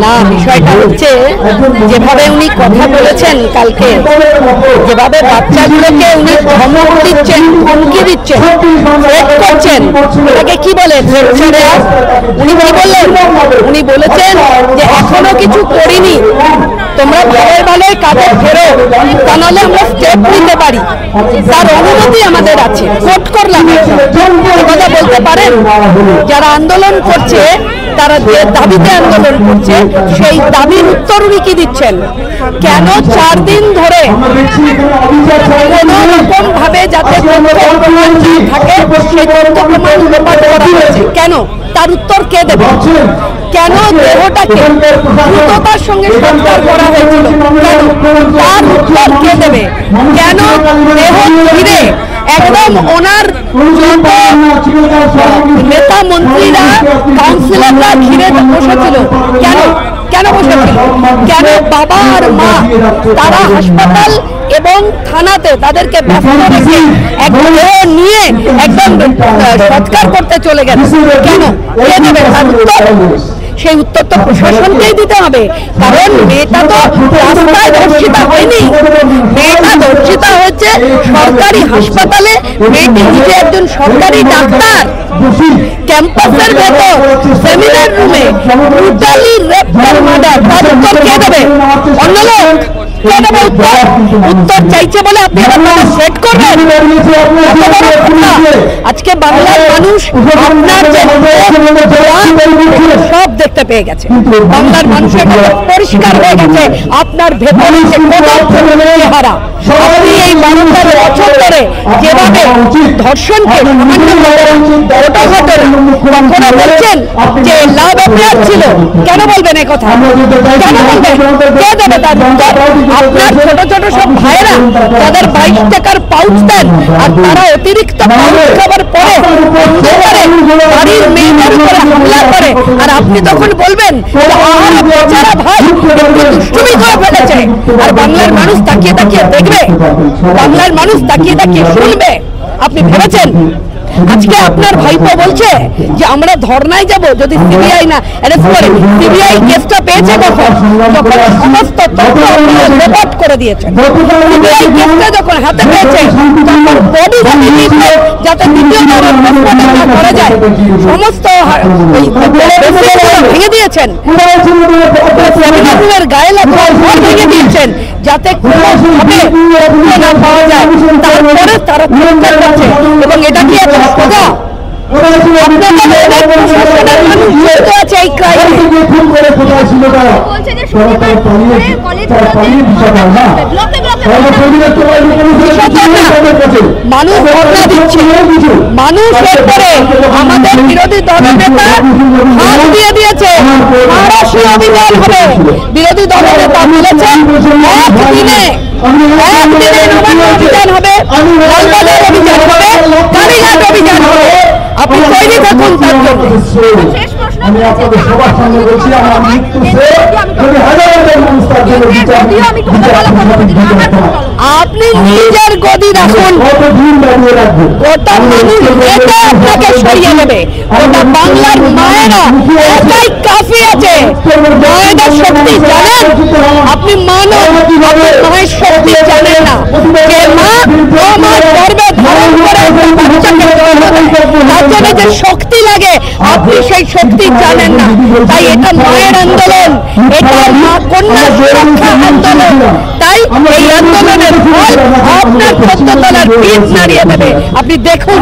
না, বিষয়টা হচ্ছে যেভাবে উনি কথা বলেছেন কালকে, যেভাবে বাচ্চাগুলোকে উনি ধমক দিচ্ছেন, হুমকি দিচ্ছেন, থ্রেট করছেন, এটাকে কি বলে? উনি কি বললেন? উনি বলেছেন যে এখনো কিছু করিনি, তোমরা ভালোই ভালোই কাজে ফেরো, তা নাহলে আমরা স্টেপ নিতে পারি, তার অনুমতি আমাদের আছে। কোর্ট করলাম কথা বলতে পারেন? যারা আন্দোলন করছে তারা যে দাবিতে আন্দোলন করছে সেই দাবির উত্তর উনি কি দিচ্ছেন? কেন 4 দিন ধরে কোন রকম ভাবে যাতে থাকে সেই তথ্য প্রমাণ লোপাট করা হয়েছে, কেন? তার উত্তর কে দেবে? কেন দেহটাকে দ্রুততার সঙ্গে সৎকার করা হয়েছিল, কেন? তার উত্তর কে দেবে? কেন দেহ ঘিরে একদম ওনার নেতা মন্ত্রীরা কাউন্সিলররা ঘিরে বসেছিল, কেন? কেন বসেছিল? কেন বাবা আর মা তারা হাসপাতাল এবং থানাতে তাদেরকে ব্যস্ত রেখে এক দেহ নিয়ে একদম সৎকার করতে চলে গেছে, কেন? কে দেবে তার উত্তর? সেই উত্তর তো প্রশাসনকেই দিতে হবে, কারণ মেয়েটা তো রাস্তায় ধর্ষিতা হয়নি, মেয়েটা ধর্ষিতা হয়েছে সরকারি হাসপাতালে। মেয়েটি নিজে একজন সরকারি ডাক্তার, ক্যাম্পাসের ভেতর সেমিনার রুমে ব্রুটালি রেপ এন্ড মার্ডার। তার উত্তর কে দেবে? অন্য লোক কে দেবে উত্তর? উত্তর চাইছে বলে আপনি আপনারা সেট করবেন? আজকে বাংলার মানুষ আপনার যে সব দেখতে পেয়ে গেছে, বাংলার মানুষের পরিষ্কার হয়ে গেছে আপনার ভেতরে যে চেহারা। আপনি এই 12 বছর ধরে যেভাবে ধর্ষণকে কখনো বলছেন যে লাভ অ্যাফেয়ার ছিল, কেন বলবেন এই কথা? কেন বলবেন? কে দেবে তার উত্তর? আপনার ছোট ছোট সব ভাইয়েরা যাদের 22 টাকার পাউচ দেন আর তারা অতিরিক্ত পাউচ খাবার পরে বাড়ির মেয়েদের উপরে হামলা করে, আর আপনি তখন বলবেন বেচারা ভাই একটু দুষ্টুমি করে ফেলেছে, আর বাংলার মানুষ তাকিয়ে তাকিয়ে দেখবে, বাংলার মানুষ তাকিয়ে তাকিয়ে শুনবে? আপনি ভেবেছেন? আজকে আপনার ভাইপো বলছে যে আমরা ধর্নায় যাব যদি সিবিআই না অ্যারেস্ট করে। সিবিআই কেসটা পেয়েছে কখন? যখন সমস্ত তথ্য লোপাট করে দিয়েছে। সিবিআই কেসটা যখন হাতে পেয়েছে তখন বডি যাতে দ্বিতীয়বার পোস্টমর্টম না করা যায় সমস্ত ভেঙে দিয়েছেন, সেমিনারের গায়ে লাগা ঘর ভেঙে দিয়েছেন যাতে কোনোভাবে না পাওয়া যায়। তারপরে তারা চেষ্টা করছে, এবং এটা কি এত সোজা? মানুষ ধর্ণা দিচ্ছে, মানুষ এরপরে আমাদের বিরোধী দলনেতা হাত দিয়ে দিয়েছে মহারাষ্ট্র অভিযান হবে। বিরোধী দলনেতা বলেছেন একদিনে নবান্ন অভিযান হবে, লালবাজার অভিযান হবে, কালীঘাট অভিযান হবে। আপনি তৈরি থাকুন তার জন্য। আমি আপনাদের সবার সামনে বলছি, আমার মৃত্যু আপনি নিজের গদি রাখুন, গোটা মানুষ আপনাকে সরিয়ে নেবে। গোটা বাংলার মায়েরা একাই কাফি আছে। মায়েদের শক্তি জানেন? আপনি মানব, আপনি মায়ের শক্তি জানেন না। যে মা আমার গর্বে ধারণ করে বাচ্চাকে তার জন্য যে শক্তি লাগে আপনি সেই শক্তি জানেন না। তাই এটা মায়ের আন্দোলন, এটা মা কন্যা সুরক্ষা আন্দোলন। তাই এই আন্দোলনের ফল আপনার 14 তলার ভিত নাড়িয়ে দেবে। আপনি দেখুন।